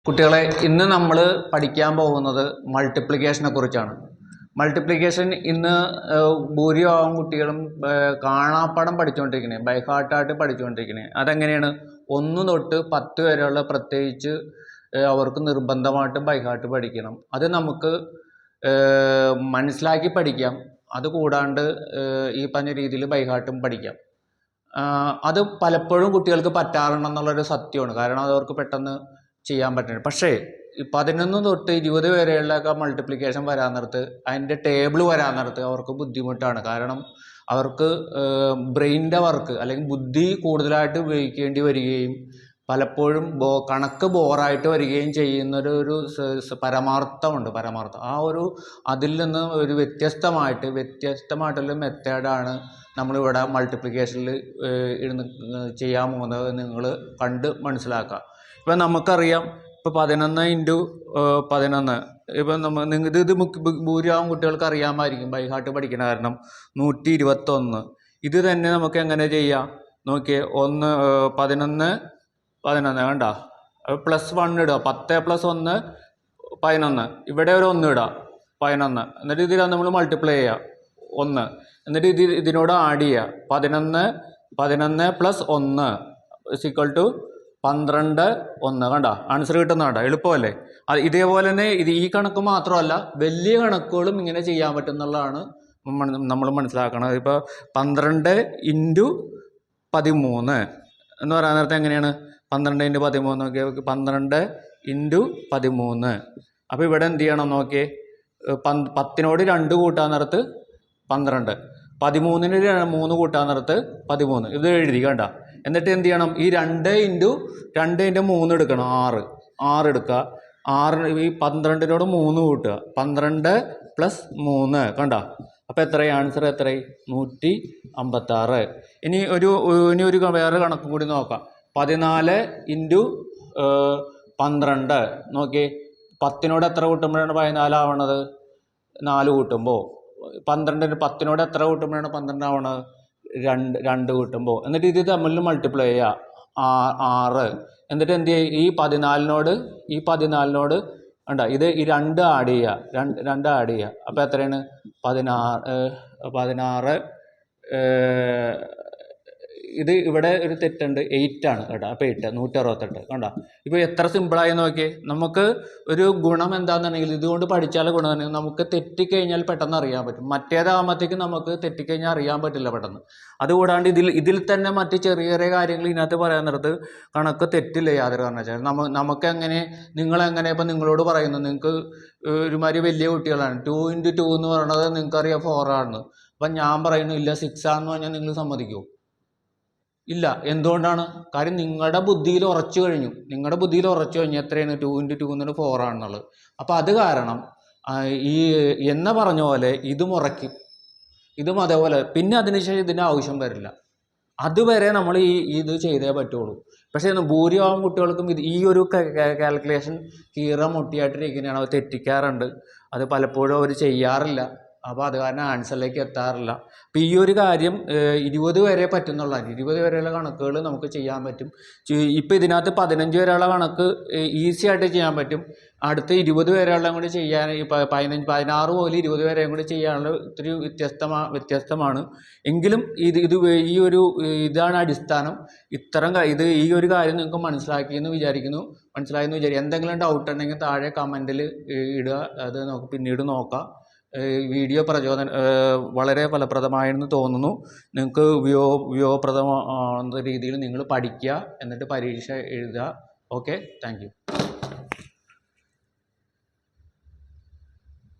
കുട്ടികളെ ഇന്ന് നമ്മൾ പഠിക്കാൻ പോകുന്നത് മൾട്ടിപ്ലിക്കേഷനെ കുറിച്ചാണ്. മൾട്ടിപ്ലിക്കേഷൻ ഇന്ന് ഭൂരിഭാഗം കുട്ടികളും കാണാപ്പാഠം പഠിച്ചുകൊണ്ടിരിക്കുന്നത്, ബൈ ഹാർട്ടായിട്ട് പഠിച്ചുകൊണ്ടിരിക്കുന്നത്. അതെങ്ങനെയാണ്? 1 തൊട്ട് 10 വരെയുള്ള പ്രത്യേകിച്ച് അവർക്ക് നിർബന്ധമായിട്ടും ബൈ ഹാർട്ട് പഠിക്കണം. അത് നമുക്ക് മനസ്സിലാക്കി പഠിക്കാം. അതുകൂടാണ്ട് ഈ പറഞ്ഞ രീതിയിൽ ബൈ ഹാർട്ടും പഠിക്കാം. അത് പലപ്പോഴും കുട്ടികൾക്ക് പറ്റാറുണ്ടെന്നുള്ളൊരു സത്യമാണ്. കാരണം അത് അവർക്ക് പെട്ടെന്ന് ചെയ്യാൻ പറ്റുന്നത്. പക്ഷേ 11 തൊട്ട് 20 വരെയുള്ളൊക്കെ മൾട്ടിപ്ലിക്കേഷൻ വരാൻ നേരത്ത്, അതിൻ്റെ ടേബിൾ വരാൻ നേരത്ത് അവർക്ക് ബുദ്ധിമുട്ടാണ്. കാരണം അവർക്ക് ബ്രെയിനിൻ്റെ വർക്ക് അല്ലെങ്കിൽ ബുദ്ധി കൂടുതലായിട്ട് ഉപയോഗിക്കേണ്ടി വരികയും പലപ്പോഴും കണക്ക് ബോറായിട്ട് വരികയും ചെയ്യുന്നൊരു പരമാർത്ഥമുണ്ട്. ആ ഒരു അതിൽ നിന്ന് ഒരു വ്യത്യസ്തമായിട്ടുള്ള മെത്തേഡാണ് നമ്മളിവിടെ മൾട്ടിപ്ലിക്കേഷനിൽ ചെയ്യാൻ പോകുന്നത്. നിങ്ങൾ കണ്ട് മനസ്സിലാക്കുക. ഇപ്പം നമുക്കറിയാം, ഇപ്പോൾ 11 × 11 ഇപ്പം ഇത് ഭൂരിഭാഗം കുട്ടികൾക്ക് അറിയാമായിരിക്കും, ബൈ ഹാർട്ട് പഠിക്കുന്ന കാരണം. 121. ഇത് തന്നെ നമുക്ക് എങ്ങനെ ചെയ്യാം നോക്കിയേ. 11 വേണ്ട, +1 ഇടുക. 10 + 1 11. ഇവിടെ ഒരു 1 ഇടുക, 11. എന്നിട്ട് ഇതിലാണ് നമ്മൾ മൾട്ടിപ്ലൈ ചെയ്യുക 1. എന്നിട്ട് ഇതിനോട് ആഡ് ചെയ്യുക. 11 + 1 = 12 1. കണ്ട ആൻസർ കിട്ടുന്നുണ്ടോ? എളുപ്പമല്ലേ? ഇതേപോലെ തന്നെ ഈ കണക്ക് മാത്രമല്ല, വലിയ കണക്കുകളും ഇങ്ങനെ ചെയ്യാൻ പറ്റുന്നുള്ളതാണ് നമ്മൾ മനസ്സിലാക്കണം. ഇപ്പോൾ 12 × 13 എന്ന് പറയാൻ നേരത്തെ എങ്ങനെയാണ്? 12 × 13 നോക്കിയേ. 12 × 13. അപ്പോൾ ഇവിടെ എന്ത് ചെയ്യണം നോക്കിയേ. 10നോട് 2 കൂട്ടാൻ നേരത്ത് 12, 13-ന് 3 കൂട്ടാൻ നേരത്ത് 13. ഇത് എഴുതി കണ്ട. എന്നിട്ട് എന്ത് ചെയ്യണം? ഈ 2 × 3 എടുക്കണം. 6 എടുക്കുക. 6 ഈ 12നോട് 3 കൂട്ടുക. 12 + 3 കണ്ട. അപ്പോൾ എത്രയും ആൻസർ എത്രയും? 156. ഇനി ഒരു വേറെ കണക്ക് കൂടി നോക്കാം. 14 × 12 നോക്കി. 10നോട് എത്ര കൂട്ടുമ്പോഴാണ് 14 ആവണത്? 4 കൂട്ടുമ്പോൾ. 10നോട് എത്ര കൂട്ടുമ്പോഴാണ് 12 ആവണത്? 2 കൂട്ടുമ്പോൾ. എന്നിട്ട് ഇത് തമ്മിൽ മൾട്ടിപ്ലൈ ചെയ്യുക. 6. എന്നിട്ട് എന്ത് ചെയ്യുക? ഈ 14നോട് വേണ്ട, ഈ 2 ആഡ് ചെയ്യുക. 2 ആഡ് ചെയ്യുക. അപ്പോൾ എത്രയാണ്? 16. ഇത് ഇവിടെ ഒരു തെറ്റുണ്ട്, 8 ആണ് കേട്ടോ. അപ്പോൾ 8 168 കണ്ട. ഇപ്പോൾ എത്ര സിമ്പിളായി നോക്കിയേ. നമുക്ക് ഒരു ഗുണം എന്താണെന്നുണ്ടെങ്കിൽ, ഇതുകൊണ്ട് പഠിച്ചാൽ ഗുണം തന്നെ, നമുക്ക് തെറ്റിക്കഴിഞ്ഞാൽ പെട്ടെന്ന് അറിയാൻ പറ്റും. മറ്റേതാകുമ്പോഴത്തേക്കും നമുക്ക് തെറ്റിക്കഴിഞ്ഞാൽ അറിയാൻ പറ്റില്ല പെട്ടെന്ന്. അതുകൂടാണ്ട് ഇതിൽ തന്നെ മറ്റ് ചെറിയ കാര്യങ്ങൾ ഇതിനകത്ത് പറയാൻ നേരത്ത് കണക്ക് തെറ്റില്ല യാതൊരു കാരണവശാലും. നമുക്കെങ്ങനെ, നിങ്ങളെങ്ങനെ ഇപ്പം നിങ്ങളോട് പറയുന്നു, നിങ്ങൾക്ക് ഒരുമാതിരി വലിയ കുട്ടികളാണ്, 2 × 2 എന്ന് പറയുന്നത് നിങ്ങൾക്കറിയാം 4 ആണെന്ന്. അപ്പം ഞാൻ പറയുന്നു ഇല്ല 6 ആണെന്ന് പറഞ്ഞാൽ നിങ്ങൾ സമ്മതിക്കുമോ? ഇല്ല. എന്തുകൊണ്ടാണ്? കാര്യം നിങ്ങളുടെ ബുദ്ധിയിൽ ഉറച്ചു കഴിഞ്ഞു. എത്രയാണ്? 2 × 2 എന്നത് 4 ആണെന്നുള്ളത്. അപ്പോൾ അത് കാരണം എന്ന പറഞ്ഞ പോലെ ഇതും ഉറയ്ക്കും, ഇതും അതേപോലെ. പിന്നെ അതിനുശേഷം ഇതിൻ്റെ ആവശ്യം വരില്ല. അതുവരെ നമ്മൾ ഇത് ചെയ്തേ പറ്റുള്ളൂ. പക്ഷേ ഭൂരിഭാഗം കുട്ടികൾക്കും ഈ ഒരു കാൽക്കുലേഷൻ കീറ മുട്ടിയായിട്ടിരിക്കുന്നതാണ്. അവർ തെറ്റിക്കാറുണ്ട്. അത് പലപ്പോഴും അവർ ചെയ്യാറില്ല. അപ്പോൾ അത് കാരണം ആൻസറിലേക്ക് എത്താറില്ല. അപ്പോൾ ഈ ഒരു കാര്യം 20 വരെ പറ്റുന്നുള്ളതാണ്. 20 വരെയുള്ള കണക്കുകൾ നമുക്ക് ചെയ്യാൻ പറ്റും. ഇപ്പോൾ ഇതിനകത്ത് 15 വരെയുള്ള കണക്ക് ഈസി ആയിട്ട് ചെയ്യാൻ പറ്റും. അടുത്ത 20 വരെയുള്ള കൂടി ചെയ്യാൻ, 16 മുതൽ 20 വരെയും കൂടി ചെയ്യാനുള്ള ഒത്തിരി വ്യത്യസ്തമാണ്. എങ്കിലും ഇതാണ് അടിസ്ഥാനം. ഈ ഒരു കാര്യം നിങ്ങൾക്ക് മനസ്സിലാക്കിയെന്ന് വിചാരിക്കുന്നു. എന്തെങ്കിലും ഡൗട്ട് ഉണ്ടെങ്കിൽ താഴെ കമൻറ്റിൽ ഇടുക. അത് നമുക്ക് പിന്നീട് നോക്കാം. വീഡിയോ വളരെ ഫലപ്രദമായെന്ന് തോന്നുന്നു. നിങ്ങൾക്ക് ഉപയോഗപ്രദമാകുന്ന രീതിയിൽ നിങ്ങൾ പഠിക്കുക, എന്നിട്ട് പരീക്ഷ എഴുതുക. Okay, thank you.